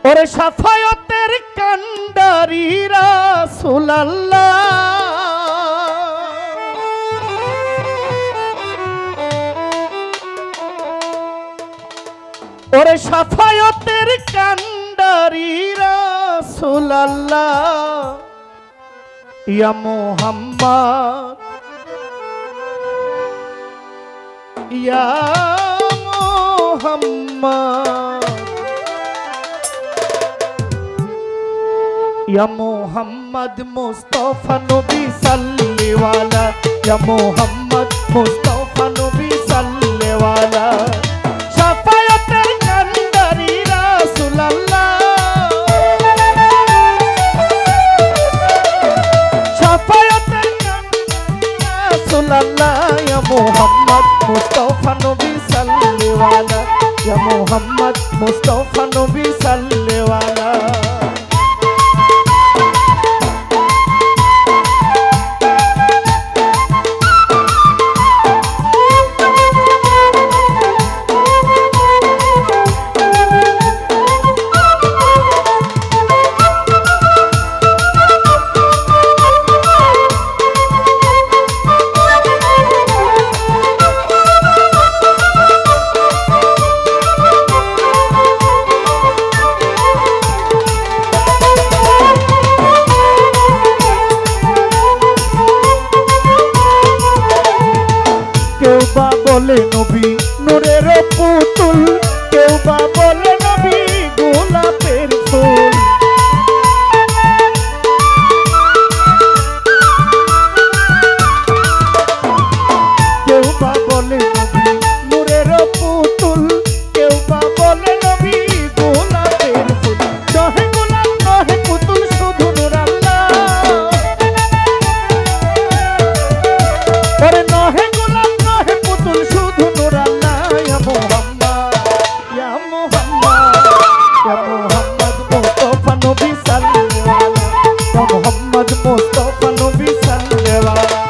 ওরে শাফায়াতের কান্ডারি রাসূলুল্লাহ ওরে শাফায়াতের কান্ডারি রাসূলুল্লাহ ইয়া মুহাম্মদ ইয়া মুহাম্মদ या मोहम्मद मुस्तफा नबी सल्ले वाला या मोहम्मद मुस्तफा नबी सल्ले वाला शफाअतेर कांडारी रासूलुल्लाह शफाअतेर कांडारी रासूलुल्लाह या मोहम्मद मुस्तफा नबी सल्ले वाला या मोहम्मद मुस्तफा नबी सल्ले वाला बोले नबी नूरेर पुतुल केउ बा बोले नबी गोलापेर फुल केउ बा बोले नबी नूरेर पुतुल केउ बा बोले नबी गोलापेर फुल नहे गोलाप नहे पुतुल शुधु नूर आल्लाह ओरे नहे गोलाप नहे पुतुल शुधु नूर आल्लाह या मोहम्मद या मोहम्मद या मोहम्मद मुस्तफा नबी सल्लल्लाहु अलैहि या मोहम्मद मुस्तफा नबी सल्लल्लाहु अलैहि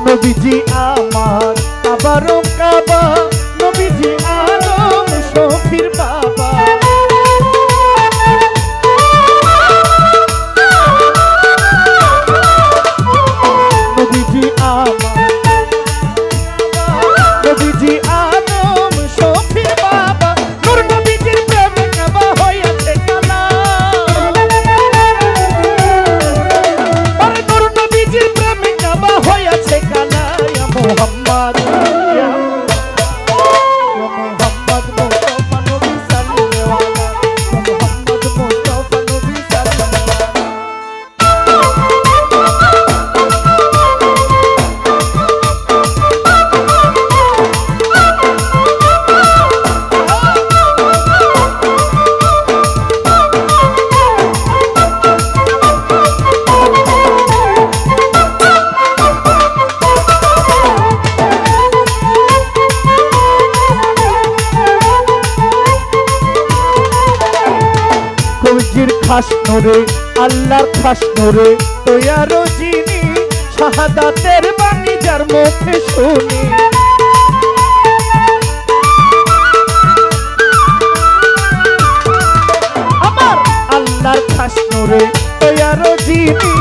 नबीजी आमार आबारो काबा नबीजी आदम शफीर बाबा नबीजी आमार नबीजी आदम शफीर बाबा नूर नबीजीर प्रेमे काबा हइयाছে কালা আরে নূর নবীজির প্রেমে কাবা হইয়াছে কালা ইয়া মুহাম্মদ ইয়া মুহাম্মদ মুস্তাফা নবী সাল্লাল্লাহু আলাইহি ইয়া মুহাম্মদ মুস্তাফা নবী সাল্লাল্লাহু কবিজির খাস নূরে আল্লাহর খাস নূরে তোয়ারো যিনি শাহাদাতের বাণী যার মুখে শুনি আমার আল্লাহর খাস নূরে তোয়ারো যিনি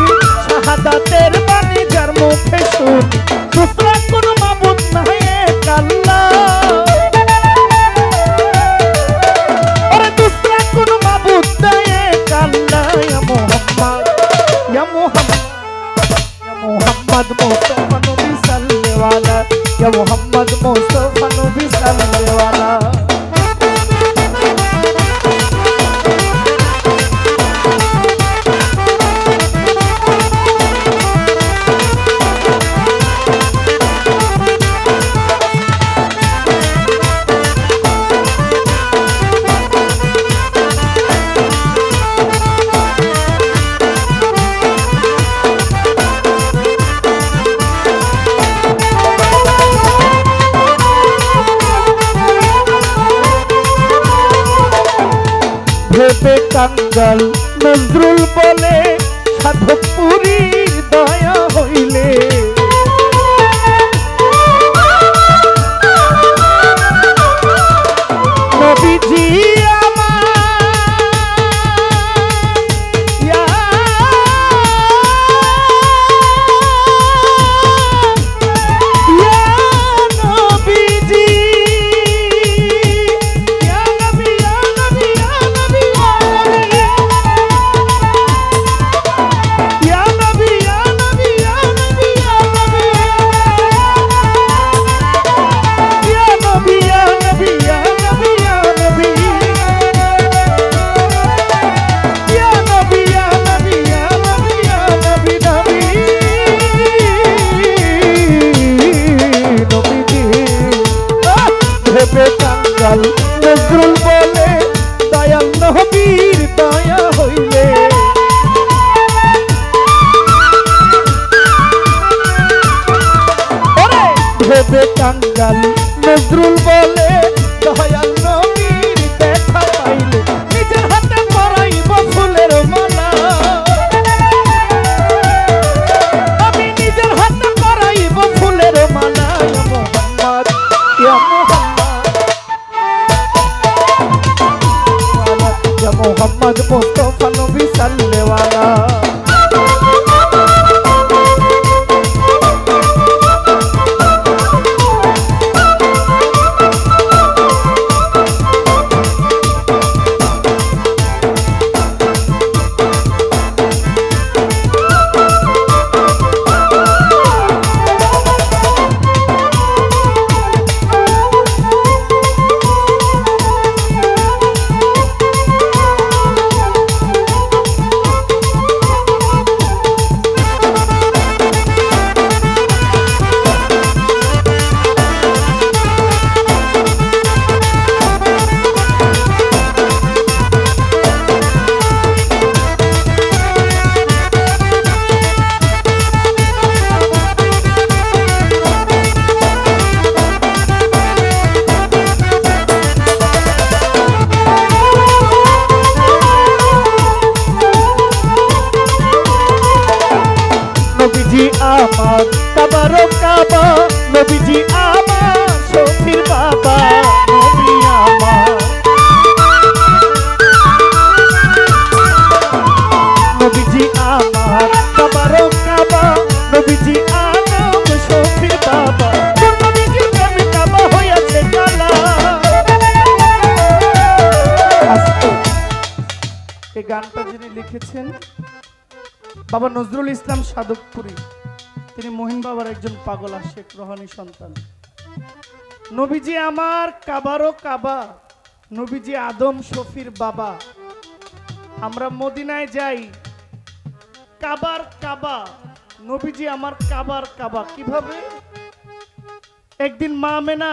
শাহাদাতের বাণী যার মুখে শুনি দুসরা কোনো মাবুদ নাই এক আল্লাহ मोहम्मद मुस्तफा नबी सल्लल्लाहु अलैहि या मोहम्मद मुस्तफा नबी सल्लल्लाहु अलैहि ভেবে কাঙ্গাল নজরুল বলে সাধকপুরীর দয়া হইলে নবীজি কাঙ্গাল নজরুল বলে দয়াল নবীর দয়া হইলে ভেবে কাঙ্গাল নজরুল বলে দয়াল নবীর দেখা পাইলে নিজের হাতে পরাইব ফুলের মালা আমি নিজের হাতে পরাইব ফুলের মালা মোহাম্মদ ইয়া मोहम्मद मुस्तफा नबी सल्ले वाला নবীজি আমার কাবারো কাবা নবীজি আমার শফির বাবা নবী আমার নবীজি আমার কাবারো কাবা নবীজি আমার শফির বাবা নবীজি প্রেমে কাবা হইয়াছে কালা এই গানটা যিনি লিখেছেন বাবা নজরুল ইসলাম সাধকপুরী তিনি মহিন বাবার একজন পাগল আশেক রোহানি সন্তান নবীজি আমার কাবারও কাবা নবীজি আদম শফির বাবা আমরা মদিনায় যাই কাবার কাবা নবীজি আমার কাবার কাবা কিভাবে একদিন মা আমেনা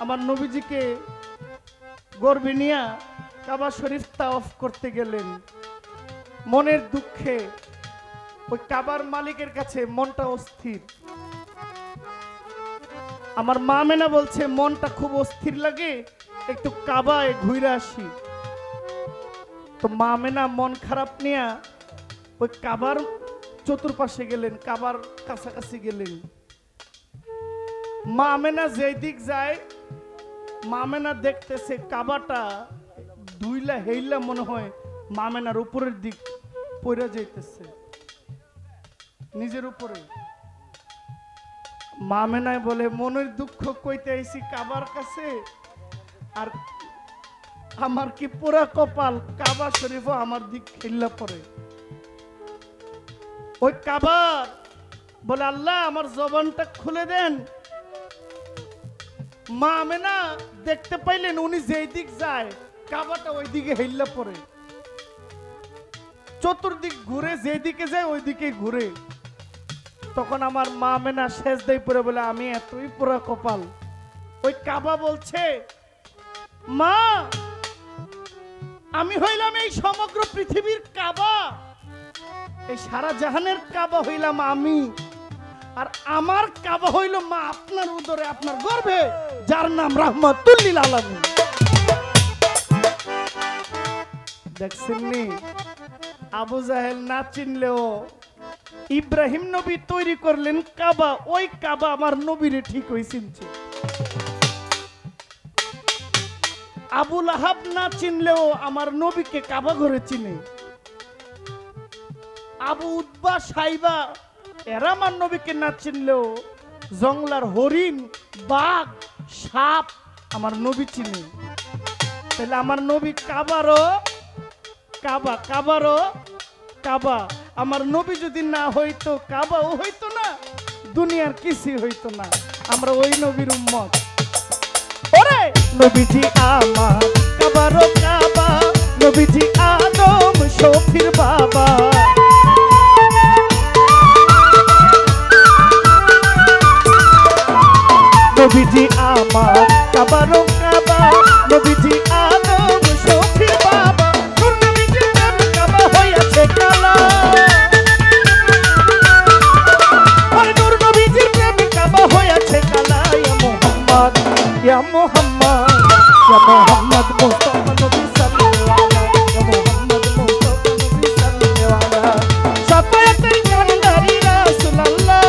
আমার নবীজিকে গর্ভে নিয়ে কাবা শরীফ তাওয়াফ করতে গেলেন মনের দুঃখে ওই কাবার মালিকের কাছে মনটা অস্থির আমার মা আমেনা বলছে মনটা খুব অস্থির লাগে একটু কাবায় ঘুরে আসি তো মা আমেনা মন খারাপ নিয়ে ওই কাবার চতুর্পাশে গেলেন কাবার কাছাকাছি গেলেন মা আমেনা যেই দিক যায় মা আমেনা দেখতেছে কাবাটা দুইলা হেইলা মনে হয় মা আমেনার উপরের দিক পড়ে যাইতেছে নিজের উপরে মা আমেনায় বলে মনের দুঃখ কইতে আইছি কাবার কাছে আর আমার কি পুরা কপাল কাবা শরীফও আমার দিক খেললা পড়ে ওই কাবার বলে আল্লাহ আমার জবানটা খুলে দেন মা আমেনা দেখতে পাইলেন উনি যেই দিক যায় কাবাটা ওই দিকে হেললা পড়ে চতুর্দিক ঘুরে যেদিকে যায় ওই দিকে ঘুরে তখন আমার মা আমেনা সেজদায় পড়ে বলে আমি এতই পুরা কপাল ওই কাবা বলছে মা আমি হইলাম এই সমগ্র পৃথিবীর কাবা এই সারা জাহানের কাবা হইলাম আমি আর আমার কাবা হইল মা আপনার উদরে আপনার গর্ভে যার নাম রাহমাতুল লিল আলামিন দেখছেন নি আবু জাহেল না চিনলেও ইব্রাহিম নবী তৈরি করলেন কাবা, ওই কাবা আমার নবীরে ঠিক হই চিনছে। আবু লাহাব না চিনলেও আমার নবীকে কাবা ঘরে চিনে। আবু উতবা সাইবা এরা আমার নবীকে না চিনলেও জংলার হরিণ বাঘ সাপ আমার নবী চিনে। তাহলে আমার নবী কাবারও কাবা, কাবারও কাবা। আমার নবী যদি না হইতো কাবাও হইতো না, দুনিয়ার কিছু হইতো না। আমরা ওই নবীর উম্মত। ওরে নবীজি আমার কাবারও কাবা, নবীজি আদম শফির বাবা। নবীজি আমার কাবারও কাবা, নবীজি আদম শফির বাবা। নূর নবীজির প্রেম কাবা হইয়াছে কালা, ওরে নূর নবীজির প্রেম কাবা হইয়াছে কালা। ইয়া মুহাম্মদ, ইয়া মুহাম্মদ, ইয়া মুহাম্মদ মুস্তাফা নবী সাল্লাল্লাহু আলাইহি, ইয়া মুহাম্মদ মুস্তাফা নবী সাল্লাল্লাহু আলাইহি। শাফায়াতের কান্ডারি রাসূলুল্লাহ,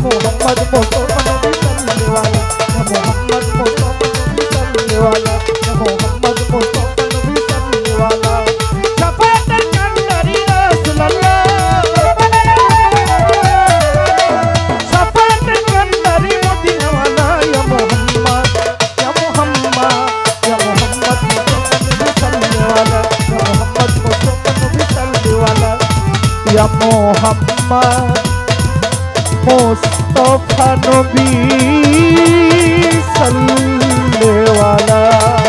মোহাম্মদ মুস্তাফা নবী সাল্লাল্লাহু আলাইহি, মোহাম্মদ মুস্তাফা নবী সাল্লাল্লাহু আলাইহি, মোহাম্মদ মুস্তাফা নবী সাল্লাল্লাহু আলাইহি। শাফায়াতের কান্ডারি রাসূলুল্লাহ, শাফায়াতের কান্ডারি মদিনাওয়ালা। ইয়া মুহাম্মদ, ইয়া মুহাম্মদ, ইয়া মুহাম্মদ মুস্তাফা নবী সাল্লাল্লাহু আলাইহি, ইয়া মুহাম্মদ মুস্তাফা নবী সাল্লাল্লাহু আলাইহি। ইয়া মুহাম্মদ মুস্তাফা নবী সাল্লাল্লাহু আলাইহি।